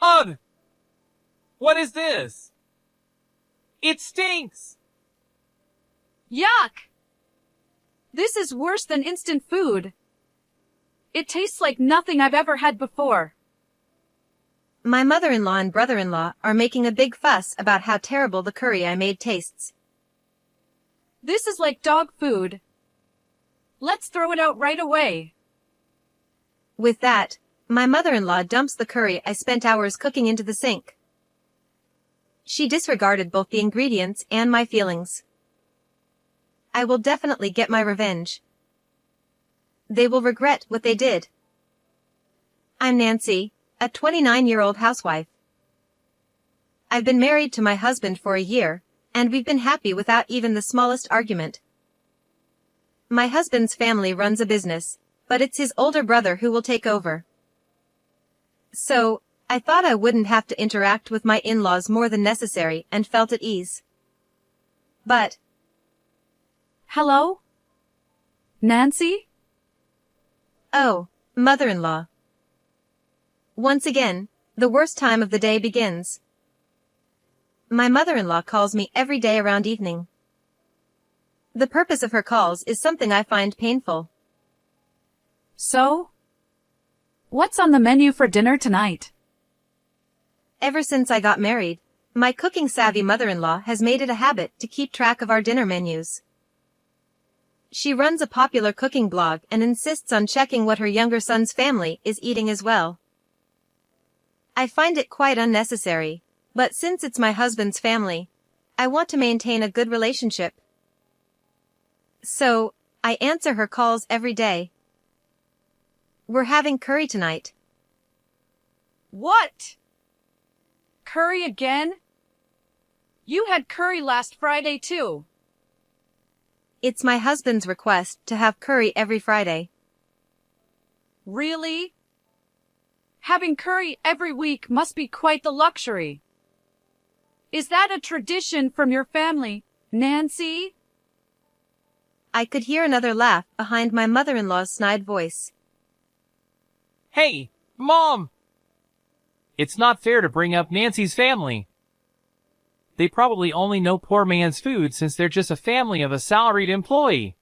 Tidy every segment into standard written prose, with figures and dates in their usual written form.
Ugh! What is this? It stinks! Yuck! This is worse than instant food. It tastes like nothing I've ever had before. My mother-in-law and brother-in-law are making a big fuss about how terrible the curry I made tastes. This is like dog food. Let's throw it out right away. With that, my mother-in-law dumps the curry I spent hours cooking into the sink. She disregarded both the ingredients and my feelings. I will definitely get my revenge. They will regret what they did. I'm Nancy, a 29-year-old housewife. I've been married to my husband for a year, and we've been happy without even the smallest argument. My husband's family runs a business, but it's his older brother who will take over. So, I thought I wouldn't have to interact with my in-laws more than necessary and felt at ease. But... Hello? Nancy? Oh, mother-in-law. Once again, the worst time of the day begins. My mother-in-law calls me every day around evening. The purpose of her calls is something I find painful. So? What's on the menu for dinner tonight? Ever since I got married, my cooking-savvy mother-in-law has made it a habit to keep track of our dinner menus. She runs a popular cooking blog and insists on checking what her younger son's family is eating as well. I find it quite unnecessary, but since it's my husband's family, I want to maintain a good relationship. So, I answer her calls every day. We're having curry tonight. What? Curry again? You had curry last Friday too. It's my husband's request to have curry every Friday. Really? Having curry every week must be quite the luxury. Is that a tradition from your family, Nancy? I could hear another laugh behind my mother-in-law's snide voice. Hey, Mom! It's not fair to bring up Nancy's family. They probably only know poor man's food since they're just a family of a salaried employee.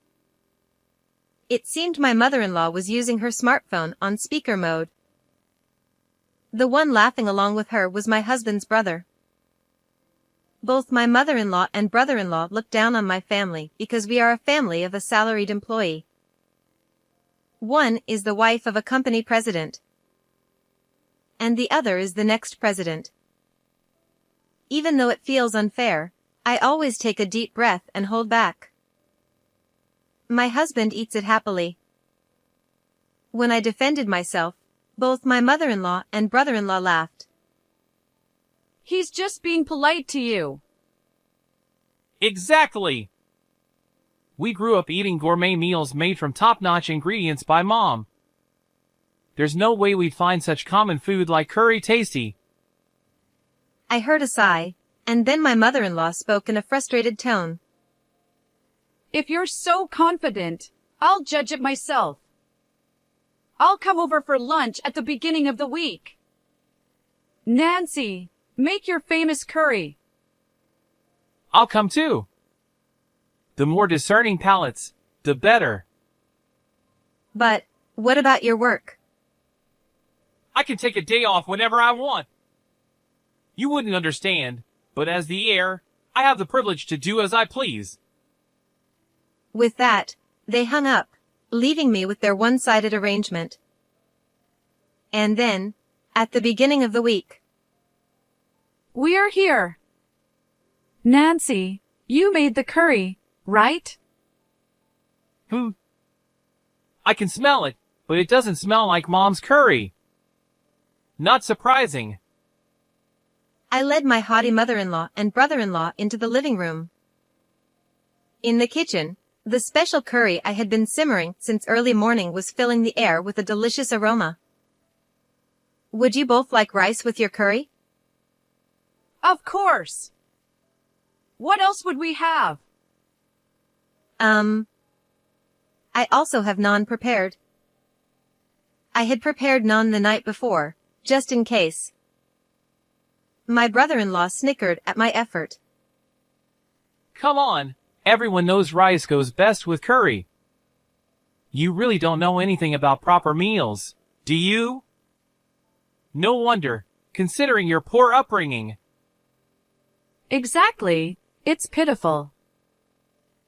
It seemed my mother-in-law was using her smartphone on speaker mode. The one laughing along with her was my husband's brother. Both my mother-in-law and brother-in-law look down on my family because we are a family of a salaried employee. One is the wife of a company president, and the other is the next president. Even though it feels unfair, I always take a deep breath and hold back. My husband eats it happily. When I defended myself, both my mother-in-law and brother-in-law laughed. He's just being polite to you. Exactly! We grew up eating gourmet meals made from top-notch ingredients by Mom. There's no way we'd find such common food like curry tasty. I heard a sigh, and then my mother-in-law spoke in a frustrated tone. If you're so confident, I'll judge it myself. I'll come over for lunch at the beginning of the week. Nancy, make your famous curry. I'll come too. The more discerning palates, the better. But, what about your work? I can take a day off whenever I want. You wouldn't understand, but as the heir, I have the privilege to do as I please. With that, they hung up, leaving me with their one-sided arrangement. And then, at the beginning of the week. We're here. Nancy, you made the curry, right? I can smell it, but it doesn't smell like Mom's curry. Not surprising. I led my haughty mother-in-law and brother-in-law into the living room. In the kitchen, the special curry I had been simmering since early morning was filling the air with a delicious aroma. Would you both like rice with your curry? Of course. What else would we have? I also have naan prepared. I had prepared naan the night before, just in case. My brother-in-law snickered at my effort. Come on, everyone knows rice goes best with curry. You really don't know anything about proper meals, do you? No wonder, considering your poor upbringing. Exactly. It's pitiful.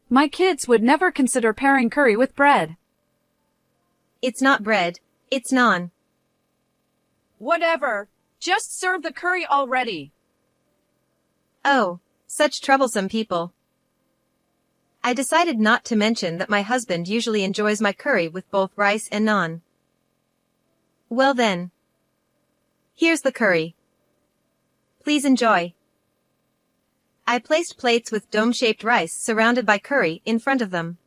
My kids would never consider pairing curry with bread. It's not bread, it's naan. Whatever. Just serve the curry already. Oh, such troublesome people. I decided not to mention that my husband usually enjoys my curry with both rice and naan. Well then. Here's the curry. Please enjoy. I placed plates with dome-shaped rice surrounded by curry in front of them.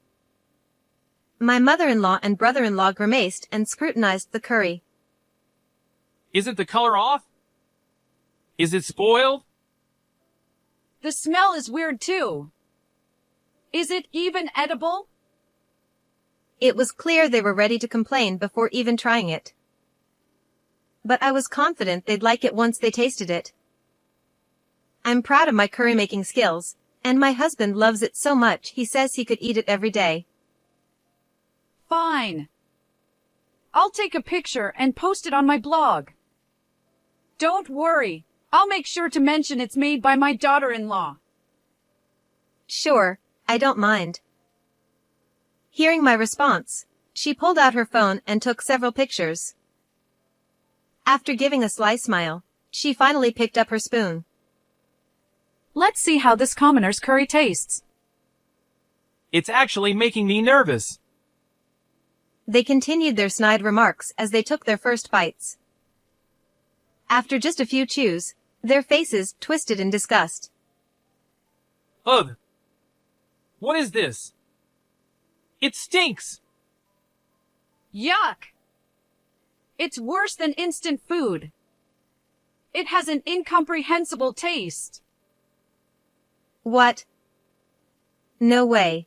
My mother-in-law and brother-in-law grimaced and scrutinized the curry. Isn't the color off? Is it spoiled? The smell is weird too. Is it even edible? It was clear they were ready to complain before even trying it. But I was confident they'd like it once they tasted it. I'm proud of my curry-making skills, and my husband loves it so much he says he could eat it every day. Fine. I'll take a picture and post it on my blog. Don't worry, I'll make sure to mention it's made by my daughter-in-law. Sure, I don't mind. Hearing my response, she pulled out her phone and took several pictures. After giving a sly smile, she finally picked up her spoon. Let's see how this commoner's curry tastes. It's actually making me nervous. They continued their snide remarks as they took their first bites. After just a few chews, their faces twisted in disgust. Ugh! What is this? It stinks! Yuck! It's worse than instant food. It has an incomprehensible taste. What? No way.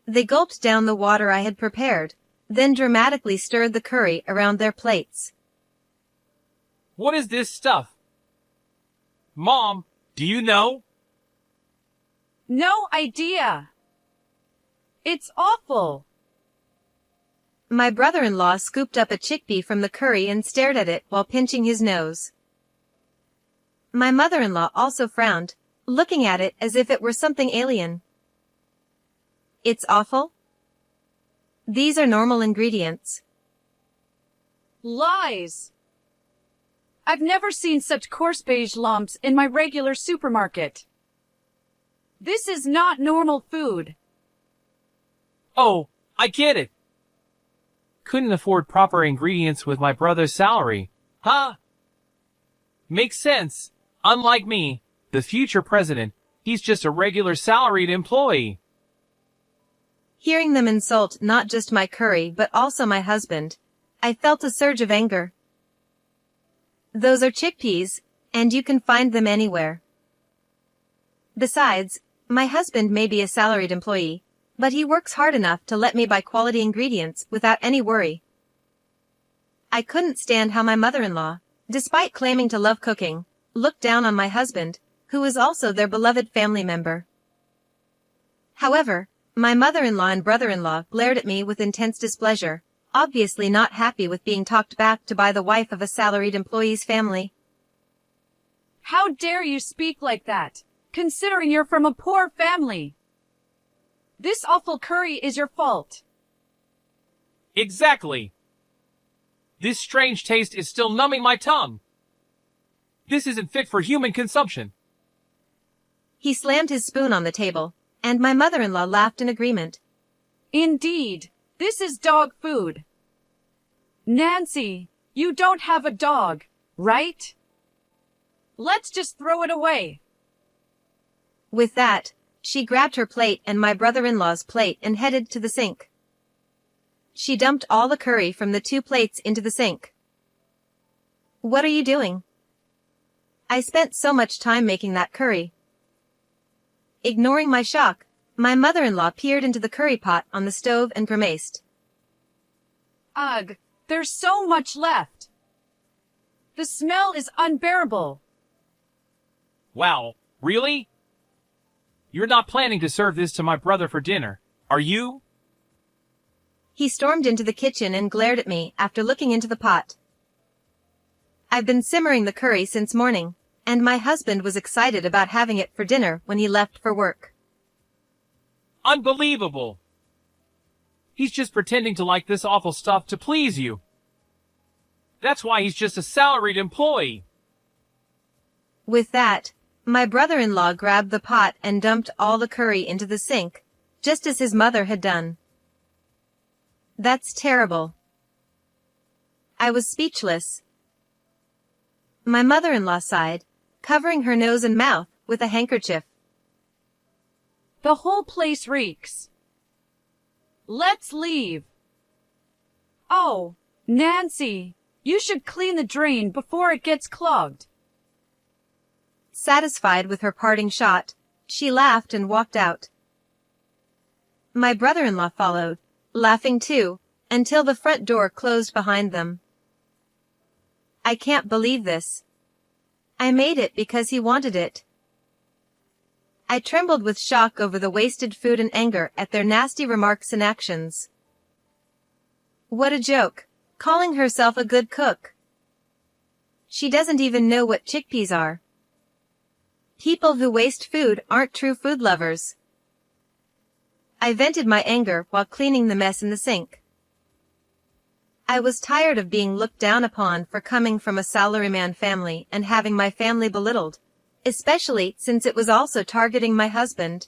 They gulped down the water I had prepared, then dramatically stirred the curry around their plates. What is this stuff? Mom, do you know? No idea. It's awful. My brother-in-law scooped up a chickpea from the curry and stared at it while pinching his nose. My mother-in-law also frowned, looking at it as if it were something alien. It's awful? These are normal ingredients. Lies. I've never seen such coarse beige lumps in my regular supermarket. This is not normal food. Oh, I get it. Couldn't afford proper ingredients with my brother's salary. Huh? Makes sense. Unlike me, the future president, he's just a regular salaried employee. Hearing them insult not just my curry but also my husband, I felt a surge of anger. Those are chickpeas, and you can find them anywhere. Besides, my husband may be a salaried employee, but he works hard enough to let me buy quality ingredients without any worry. I couldn't stand how my mother-in-law, despite claiming to love cooking, looked down on my husband, who is also their beloved family member. However, my mother-in-law and brother-in-law glared at me with intense displeasure, obviously not happy with being talked back to by the wife of a salaried employee's family. How dare you speak like that, considering you're from a poor family? This awful curry is your fault. Exactly. This strange taste is still numbing my tongue. This isn't fit for human consumption. He slammed his spoon on the table, and my mother-in-law laughed in agreement. Indeed, this is dog food. Nancy, you don't have a dog, right? Let's just throw it away. With that, she grabbed her plate and my brother-in-law's plate and headed to the sink. She dumped all the curry from the 2 plates into the sink. What are you doing? I spent so much time making that curry. Ignoring my shock, my mother-in-law peered into the curry pot on the stove and grimaced. Ugh, there's so much left. The smell is unbearable. Wow, really? You're not planning to serve this to my brother for dinner, are you? He stormed into the kitchen and glared at me after looking into the pot. I've been simmering the curry since morning, and my husband was excited about having it for dinner when he left for work. Unbelievable! He's just pretending to like this awful stuff to please you. That's why he's just a salaried employee. With that, my brother-in-law grabbed the pot and dumped all the curry into the sink, just as his mother had done. That's terrible. I was speechless. My mother-in-law sighed, covering her nose and mouth with a handkerchief. The whole place reeks. Let's leave. Oh, Nancy, you should clean the drain before it gets clogged. Satisfied with her parting shot, she laughed and walked out. My brother-in-law followed, laughing too, until the front door closed behind them. I can't believe this. I made it because he wanted it. I trembled with shock over the wasted food and anger at their nasty remarks and actions. What a joke, calling herself a good cook. She doesn't even know what chickpeas are. People who waste food aren't true food lovers. I vented my anger while cleaning the mess in the sink. I was tired of being looked down upon for coming from a salaryman family and having my family belittled, especially since it was also targeting my husband.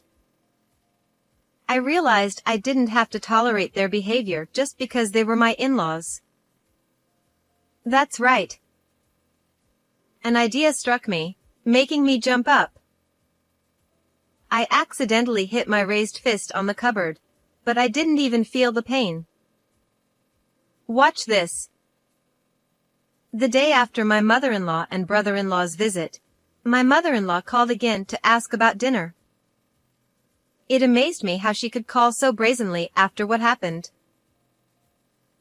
I realized I didn't have to tolerate their behavior just because they were my in-laws. That's right. An idea struck me, making me jump up. I accidentally hit my raised fist on the cupboard, but I didn't even feel the pain. Watch this. The day after my mother-in-law and brother-in-law's visit, my mother-in-law called again to ask about dinner. It amazed me how she could call so brazenly after what happened.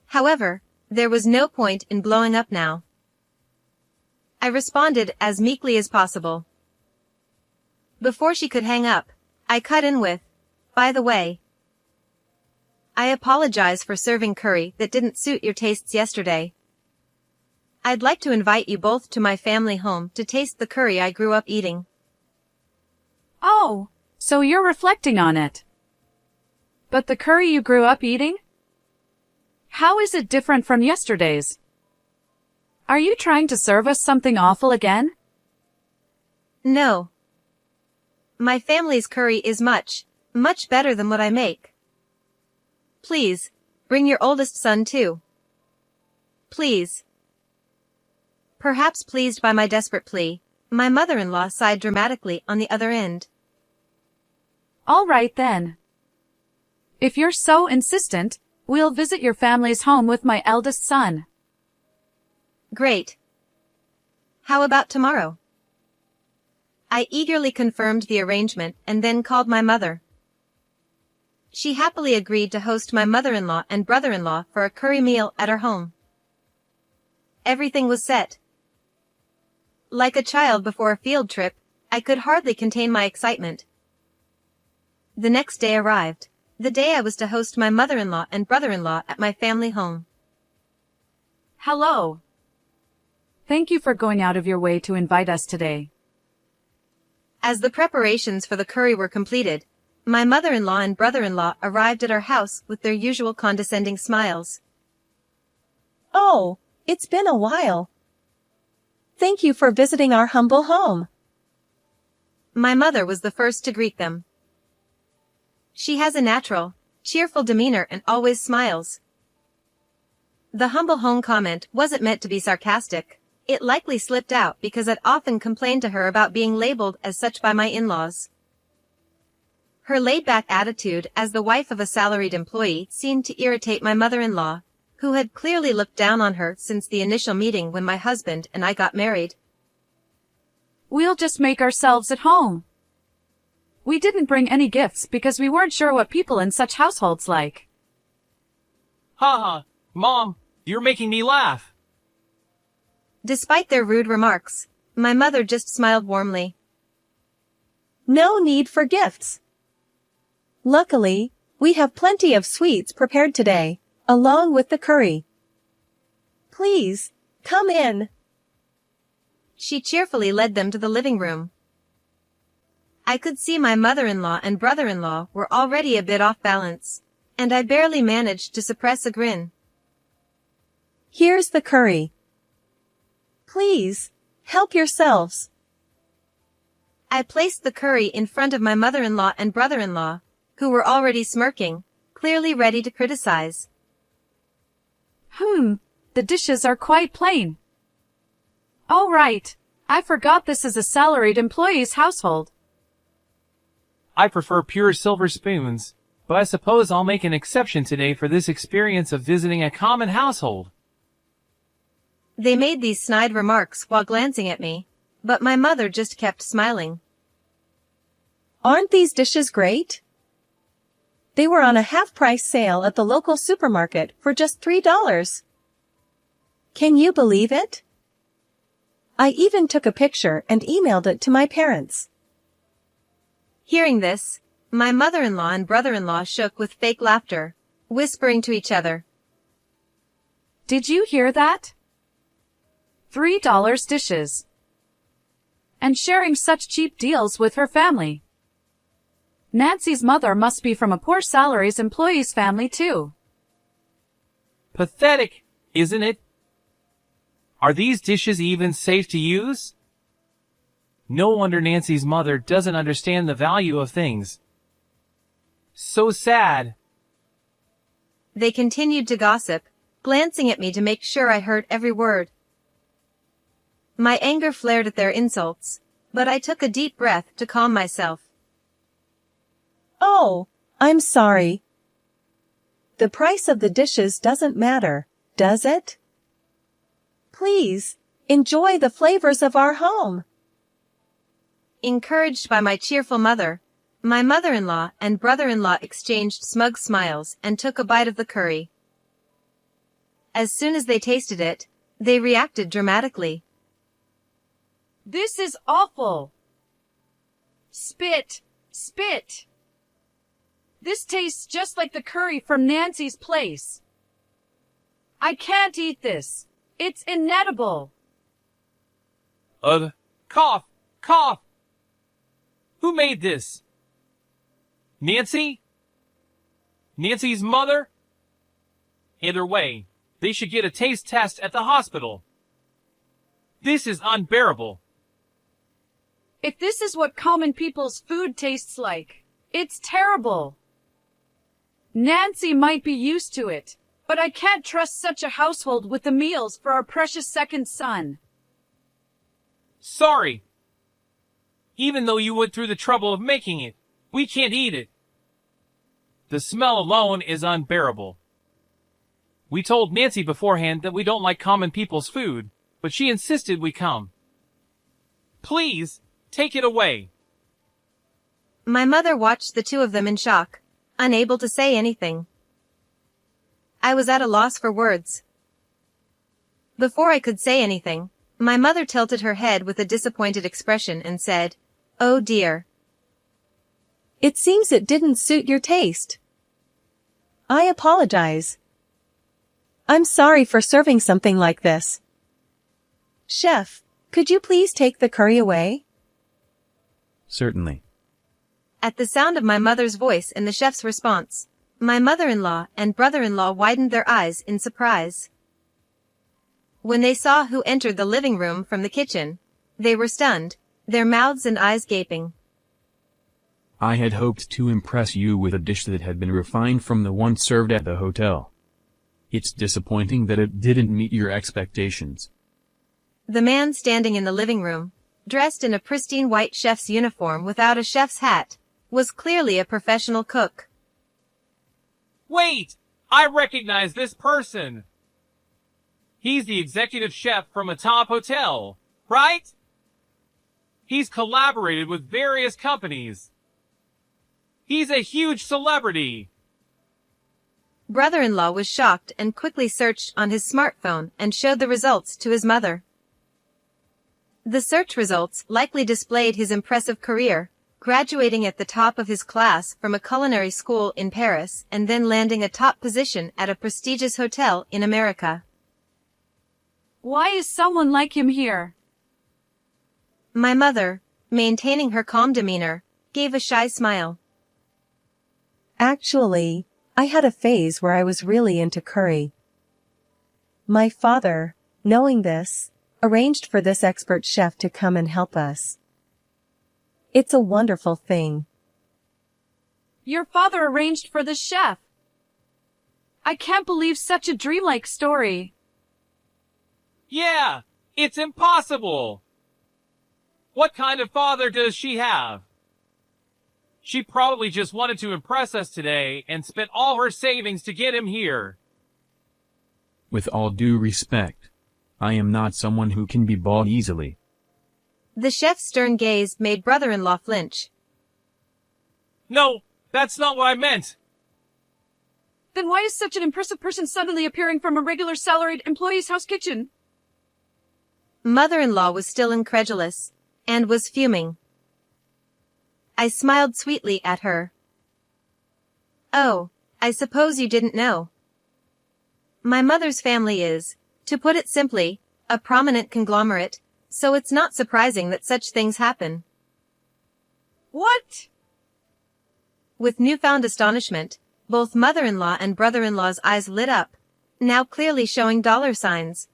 However, there was no point in blowing up now. I responded as meekly as possible. Before she could hang up, I cut in with, "By the way, I apologize for serving curry that didn't suit your tastes yesterday. I'd like to invite you both to my family home to taste the curry I grew up eating." Oh, so you're reflecting on it. But the curry you grew up eating? How is it different from yesterday's? Are you trying to serve us something awful again? No. My family's curry is much, much better than what I make. Please, bring your oldest son too. Please. Perhaps pleased by my desperate plea, my mother-in-law sighed dramatically on the other end. All right then. If you're so insistent, we'll visit your family's home with my eldest son. Great. How about tomorrow? I eagerly confirmed the arrangement and then called my mother. She happily agreed to host my mother-in-law and brother-in-law for a curry meal at our home. Everything was set. Like a child before a field trip, I could hardly contain my excitement. The next day arrived, the day I was to host my mother-in-law and brother-in-law at my family home. Hello. Thank you for going out of your way to invite us today. As the preparations for the curry were completed, my mother-in-law and brother-in-law arrived at our house with their usual condescending smiles. "Oh, it's been a while. Thank you for visiting our humble home." My mother was the first to greet them. She has a natural, cheerful demeanor and always smiles. The humble home comment wasn't meant to be sarcastic. It likely slipped out because I'd often complained to her about being labeled as such by my in-laws. Her laid-back attitude as the wife of a salaried employee seemed to irritate my mother-in-law, who had clearly looked down on her since the initial meeting when my husband and I got married. We'll just make ourselves at home. We didn't bring any gifts because we weren't sure what people in such households like. Haha, Mom, you're making me laugh. Despite their rude remarks, my mother just smiled warmly. No need for gifts. Luckily, we have plenty of sweets prepared today, along with the curry. Please, come in. She cheerfully led them to the living room. I could see my mother-in-law and brother-in-law were already a bit off balance, and I barely managed to suppress a grin. Here's the curry. Please, help yourselves. I placed the curry in front of my mother-in-law and brother-in-law, who were already smirking, clearly ready to criticize. The dishes are quite plain. Oh right, I forgot this is a salaried employee's household. I prefer pure silver spoons, but I suppose I'll make an exception today for this experience of visiting a common household. They made these snide remarks while glancing at me, but my mother just kept smiling. Aren't these dishes great? They were on a half-price sale at the local supermarket for just $3. Can you believe it? I even took a picture and emailed it to my parents. Hearing this, my mother-in-law and brother-in-law shook with fake laughter, whispering to each other. Did you hear that? $3 dishes. And sharing such cheap deals with her family. Nancy's mother must be from a poor salaries employee's family too. Pathetic, isn't it? Are these dishes even safe to use? No wonder Nancy's mother doesn't understand the value of things. So sad. They continued to gossip, glancing at me to make sure I heard every word. My anger flared at their insults, but I took a deep breath to calm myself. Oh, I'm sorry. The price of the dishes doesn't matter, does it? Please, enjoy the flavors of our home. Encouraged by my cheerful mother, my mother-in-law and brother-in-law exchanged smug smiles and took a bite of the curry. As soon as they tasted it, they reacted dramatically. This is awful. Spit, spit. This tastes just like the curry from Nancy's place. I can't eat this. It's inedible. Cough, cough. Who made this? Nancy? Nancy's mother? Either way, they should get a taste test at the hospital. This is unbearable. If this is what common people's food tastes like, it's terrible. Nancy might be used to it, but I can't trust such a household with the meals for our precious second son. Sorry. Even though you went through the trouble of making it, we can't eat it. The smell alone is unbearable. We told Nancy beforehand that we don't like common people's food, but she insisted we come. Please, take it away. My mother watched the two of them in shock, unable to say anything. I was at a loss for words. Before I could say anything, my mother tilted her head with a disappointed expression and said, "Oh dear." It seems it didn't suit your taste. I apologize. I'm sorry for serving something like this. Chef, could you please take the curry away? Certainly. At the sound of my mother's voice and the chef's response, my mother-in-law and brother-in-law widened their eyes in surprise. When they saw who entered the living room from the kitchen, they were stunned, their mouths and eyes gaping. I had hoped to impress you with a dish that had been refined from the one served at the hotel. It's disappointing that it didn't meet your expectations. The man standing in the living room, dressed in a pristine white chef's uniform without a chef's hat, was clearly a professional cook. Wait! I recognize this person! He's the executive chef from a top hotel, right? He's collaborated with various companies. He's a huge celebrity. Brother-in-law was shocked and quickly searched on his smartphone and showed the results to his mother. The search results likely displayed his impressive career, graduating at the top of his class from a culinary school in Paris and then landing a top position at a prestigious hotel in America. Why is someone like him here? My mother, maintaining her calm demeanor, gave a shy smile. Actually, I had a phase where I was really into curry. My father, knowing this, arranged for this expert chef to come and help us. It's a wonderful thing. Your father arranged for the chef. I can't believe such a dreamlike story. Yeah, it's impossible. What kind of father does she have? She probably just wanted to impress us today and spent all her savings to get him here. With all due respect, I am not someone who can be bought easily. The chef's stern gaze made brother-in-law flinch. No, that's not what I meant. Then why is such an impressive person suddenly appearing from a regular salaried employee's house kitchen? Mother-in-law was still incredulous, and was fuming. I smiled sweetly at her. Oh, I suppose you didn't know. My mother's family is, to put it simply, a prominent conglomerate, so it's not surprising that such things happen. What? With newfound astonishment, both mother-in-law and brother-in-law's eyes lit up, now clearly showing dollar signs.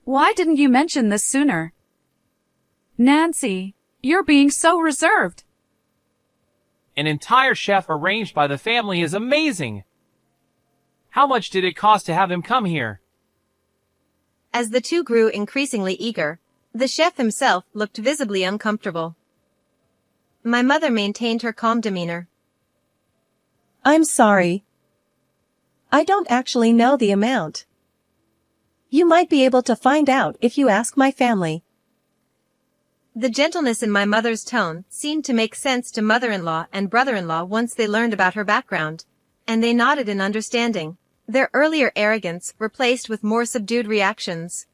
Why didn't you mention this sooner? Nancy, you're being so reserved. An entire chef arranged by the family is amazing. How much did it cost to have him come here? As the two grew increasingly eager, the chef himself looked visibly uncomfortable. My mother maintained her calm demeanor. I'm sorry. I don't actually know the amount. You might be able to find out if you ask my family. The gentleness in my mother's tone seemed to make sense to mother-in-law and brother-in-law once they learned about her background, and they nodded in understanding, their earlier arrogance replaced with more subdued reactions.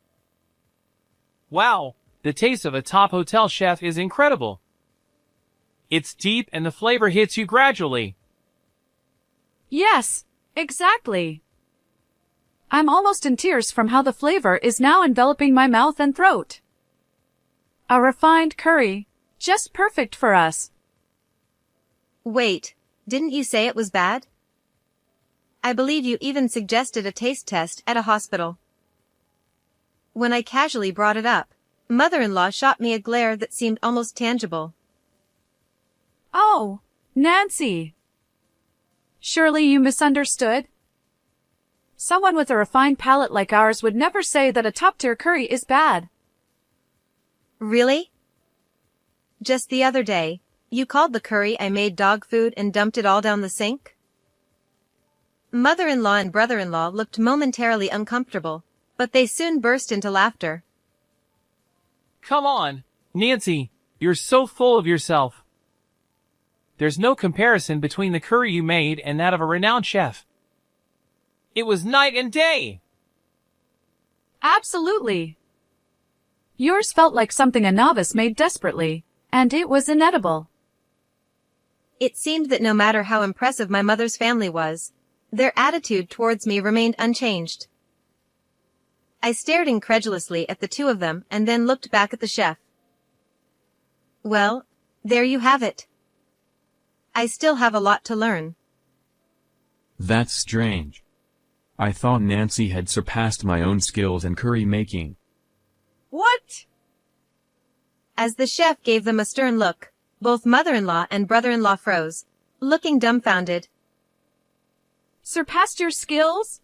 Wow, the taste of a top hotel chef is incredible. It's deep and the flavor hits you gradually. Yes, exactly. I'm almost in tears from how the flavor is now enveloping my mouth and throat. A refined curry, just perfect for us. Wait, didn't you say it was bad? I believe you even suggested a taste test at a hospital. When I casually brought it up, mother-in-law shot me a glare that seemed almost tangible. Oh, Nancy. Surely you misunderstood? Someone with a refined palate like ours would never say that a top-tier curry is bad. Really? Just the other day, you called the curry I made dog food and dumped it all down the sink? Mother-in-law and brother-in-law looked momentarily uncomfortable, but they soon burst into laughter. Come on, Nancy, you're so full of yourself. There's no comparison between the curry you made and that of a renowned chef. It was night and day. Absolutely. Yours felt like something a novice made desperately, and it was inedible. It seemed that no matter how impressive my mother's family was, their attitude towards me remained unchanged. I stared incredulously at the two of them and then looked back at the chef. Well, there you have it. I still have a lot to learn. That's strange. I thought Nancy had surpassed my own skills in curry making. What? As the chef gave them a stern look, both mother-in-law and brother-in-law froze, looking dumbfounded. Surpassed your skills?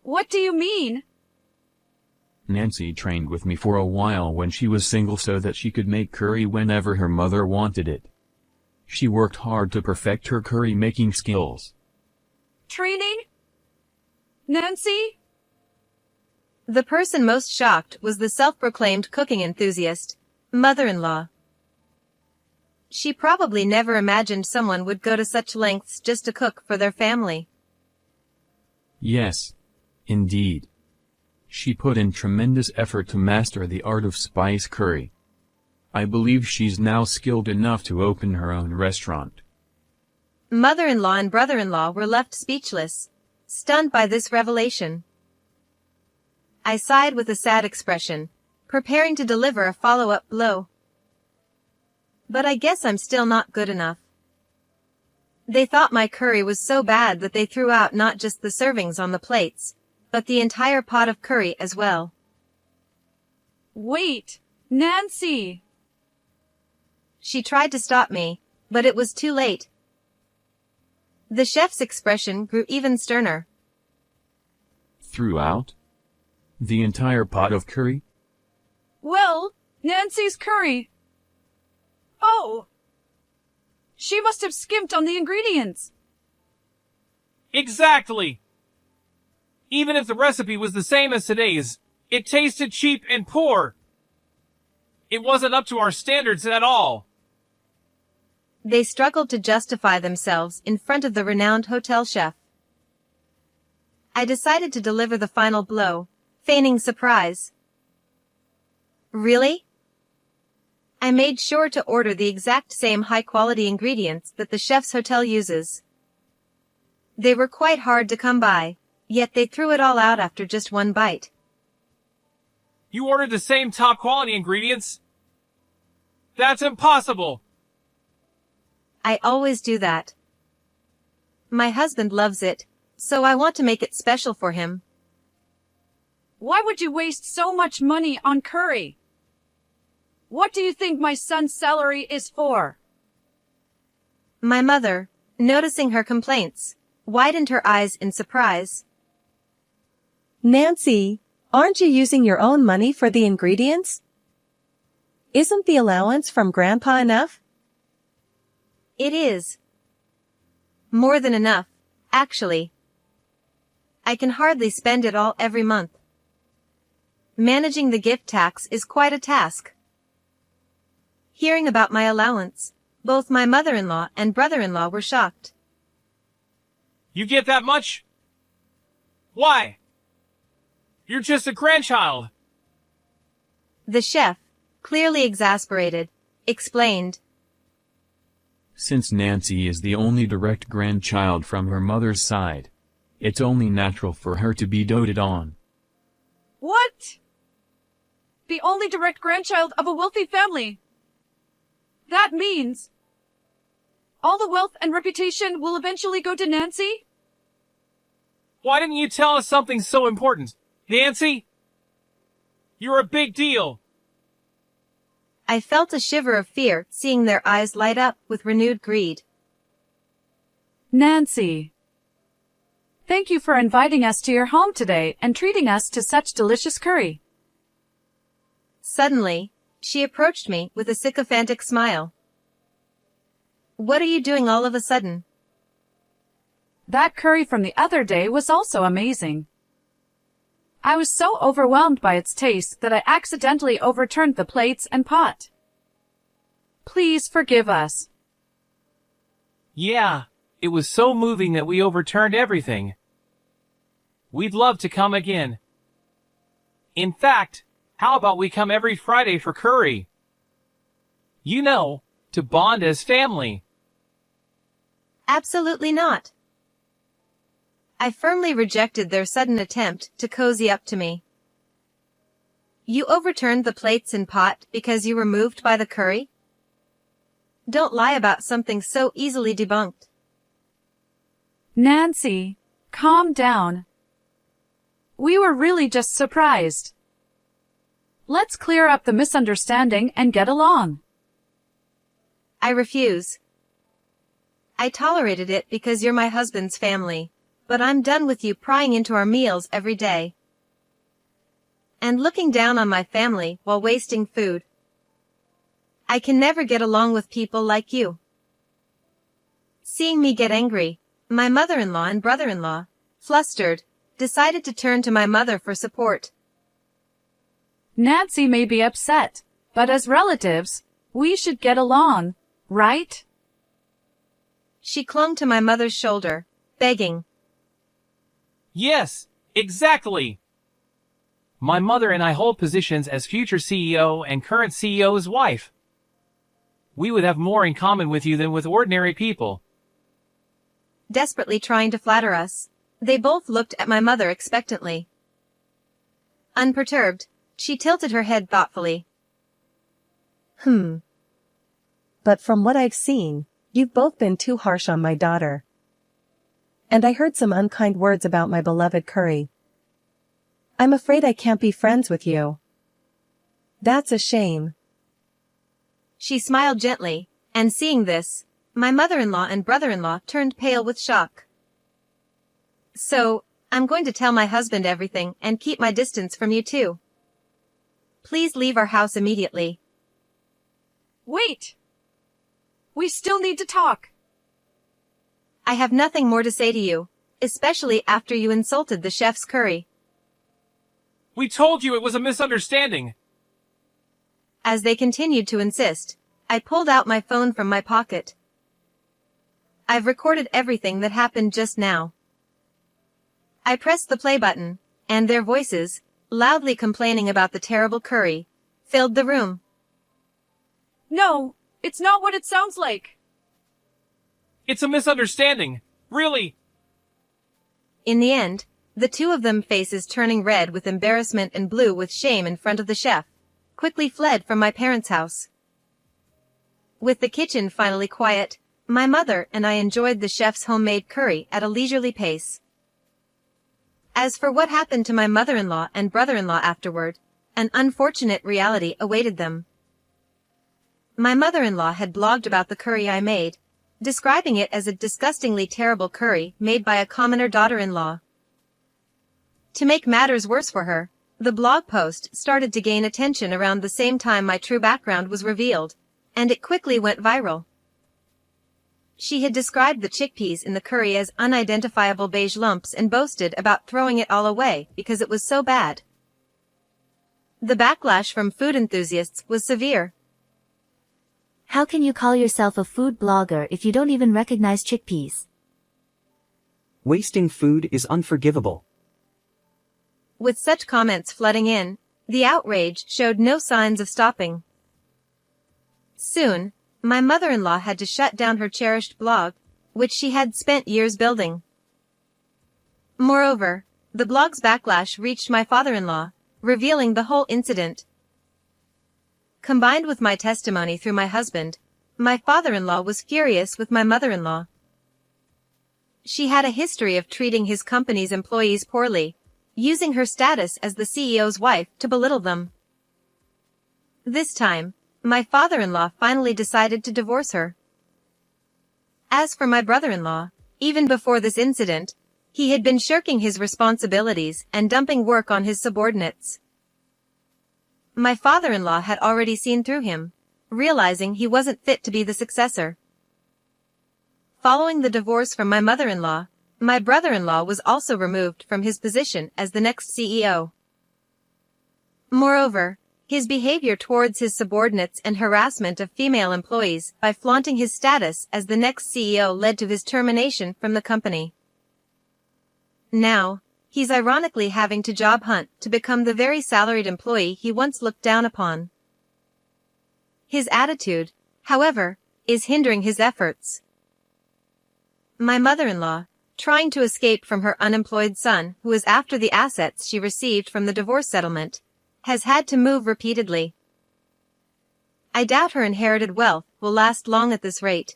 What do you mean? Nancy trained with me for a while when she was single so that she could make curry whenever her mother wanted it. She worked hard to perfect her curry-making skills. Training? Nancy? The person most shocked was the self-proclaimed cooking enthusiast, mother-in-law. She probably never imagined someone would go to such lengths just to cook for their family. Yes. Indeed. She put in tremendous effort to master the art of spice curry. I believe she's now skilled enough to open her own restaurant. Mother-in-law and brother-in-law were left speechless, stunned by this revelation. I sighed with a sad expression, preparing to deliver a follow-up blow. But I guess I'm still not good enough. They thought my curry was so bad that they threw out not just the servings on the plates, but the entire pot of curry as well. Wait, Nancy! She tried to stop me, but it was too late. The chef's expression grew even sterner. Threw out? The entire pot of curry? Well, Nancy's curry. Oh! She must have skimped on the ingredients. Exactly! Even if the recipe was the same as today's, it tasted cheap and poor. It wasn't up to our standards at all. They struggled to justify themselves in front of the renowned hotel chef. I decided to deliver the final blow, feigning surprise. Really? I made sure to order the exact same high-quality ingredients that the chef's hotel uses. They were quite hard to come by, yet they threw it all out after just one bite. You ordered the same top-quality ingredients? That's impossible! I always do that. My husband loves it, so I want to make it special for him. Why would you waste so much money on curry? What do you think my son's salary is for? My mother, noticing her complaints, widened her eyes in surprise. Nancy, aren't you using your own money for the ingredients? Isn't the allowance from Grandpa enough? It is. More than enough, actually. I can hardly spend it all every month. Managing the gift tax is quite a task. Hearing about my allowance, both my mother-in-law and brother-in-law were shocked. You get that much? Why? You're just a grandchild. The chef, clearly exasperated, explained. Since Nancy is the only direct grandchild from her mother's side, it's only natural for her to be doted on. What? The only direct grandchild of a wealthy family. That means all the wealth and reputation will eventually go to Nancy? Why didn't you tell us something so important? Nancy? You're a big deal. I felt a shiver of fear seeing their eyes light up with renewed greed. Nancy, thank you for inviting us to your home today and treating us to such delicious curry. Suddenly, she approached me with a sycophantic smile. What are you doing all of a sudden? That curry from the other day was also amazing. I was so overwhelmed by its taste that I accidentally overturned the plates and pot. Please forgive us. Yeah, it was so moving that we overturned everything. We'd love to come again. In fact, how about we come every Friday for curry? You know, to bond as family. Absolutely not. I firmly rejected their sudden attempt to cozy up to me. You overturned the plates and pot because you were moved by the curry? Don't lie about something so easily debunked. Nancy, calm down. We were really just surprised. Let's clear up the misunderstanding and get along. I refuse. I tolerated it because you're my husband's family, but I'm done with you prying into our meals every day. And looking down on my family while wasting food. I can never get along with people like you. Seeing me get angry, my mother-in-law and brother-in-law, flustered, decided to turn to my mother for support. Nancy may be upset, but as relatives, we should get along, right? She clung to my mother's shoulder, begging. Yes, exactly. My mother and I hold positions as future CEO and current CEO's wife. We would have more in common with you than with ordinary people. Desperately trying to flatter us, they both looked at my mother expectantly. Unperturbed, she tilted her head thoughtfully. But from what I've seen, you've both been too harsh on my daughter. And I heard some unkind words about my beloved Curry. I'm afraid I can't be friends with you. That's a shame. She smiled gently, and seeing this, my mother-in-law and brother-in-law turned pale with shock. So, I'm going to tell my husband everything and keep my distance from you too. Please leave our house immediately. Wait! We still need to talk. I have nothing more to say to you, especially after you insulted the chef's curry. We told you it was a misunderstanding. As they continued to insist, I pulled out my phone from my pocket. I've recorded everything that happened just now. I pressed the play button, and their voices, loudly complaining about the terrible curry, filled the room. No, it's not what it sounds like. It's a misunderstanding. Really. In the end, the two of them, faces turning red with embarrassment and blue with shame in front of the chef, quickly fled from my parents' house. With the kitchen finally quiet, my mother and I enjoyed the chef's homemade curry at a leisurely pace. As for what happened to my mother-in-law and brother-in-law afterward, an unfortunate reality awaited them. My mother-in-law had blogged about the curry I made, describing it as a disgustingly terrible curry made by a commoner daughter-in-law. To make matters worse for her, the blog post started to gain attention around the same time my true background was revealed, and it quickly went viral. She had described the chickpeas in the curry as unidentifiable beige lumps and boasted about throwing it all away because it was so bad. The backlash from food enthusiasts was severe. How can you call yourself a food blogger if you don't even recognize chickpeas? Wasting food is unforgivable. With such comments flooding in, the outrage showed no signs of stopping. Soon, my mother-in-law had to shut down her cherished blog, which she had spent years building. Moreover, the blog's backlash reached my father-in-law, revealing the whole incident. Combined with my testimony through my husband, my father-in-law was furious with my mother-in-law. She had a history of treating his company's employees poorly, using her status as the CEO's wife to belittle them. This time, my father-in-law finally decided to divorce her. As for my brother-in-law, even before this incident, he had been shirking his responsibilities and dumping work on his subordinates. My father-in-law had already seen through him, realizing he wasn't fit to be the successor. Following the divorce from my mother-in-law, my brother-in-law was also removed from his position as the next CEO. Moreover, his behavior towards his subordinates and harassment of female employees by flaunting his status as the next CEO led to his termination from the company. Now, he's ironically having to job hunt to become the very salaried employee he once looked down upon. His attitude, however, is hindering his efforts. My mother-in-law, trying to escape from her unemployed son who is after the assets she received from the divorce settlement, has had to move repeatedly. I doubt her inherited wealth will last long at this rate.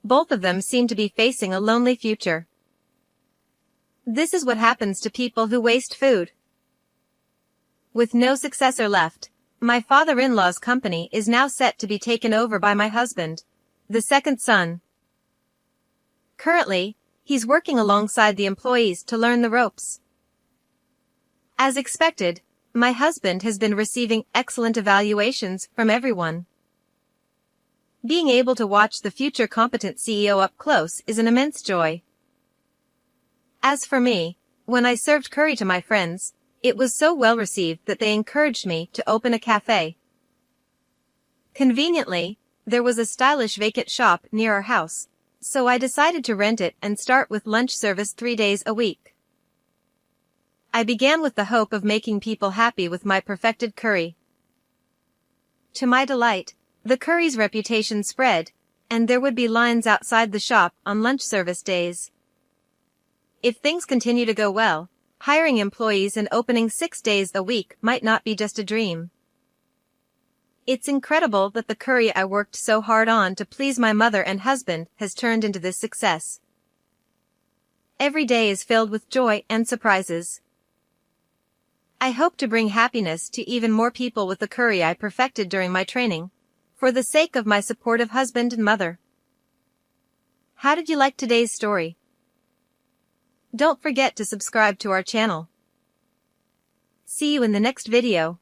Both of them seem to be facing a lonely future. This is what happens to people who waste food. With no successor left, my father-in-law's company is now set to be taken over by my husband, the second son. Currently, he's working alongside the employees to learn the ropes. As expected, my husband has been receiving excellent evaluations from everyone. Being able to watch the future competent CEO up close is an immense joy. As for me, when I served curry to my friends, it was so well received that they encouraged me to open a cafe. Conveniently, there was a stylish vacant shop near our house, so I decided to rent it and start with lunch service 3 days a week. I began with the hope of making people happy with my perfected curry. To my delight, the curry's reputation spread, and there would be lines outside the shop on lunch service days. If things continue to go well, hiring employees and opening 6 days a week might not be just a dream. It's incredible that the curry I worked so hard on to please my mother and husband has turned into this success. Every day is filled with joy and surprises. I hope to bring happiness to even more people with the curry I perfected during my training, for the sake of my supportive husband and mother. How did you like today's story? Don't forget to subscribe to our channel. See you in the next video.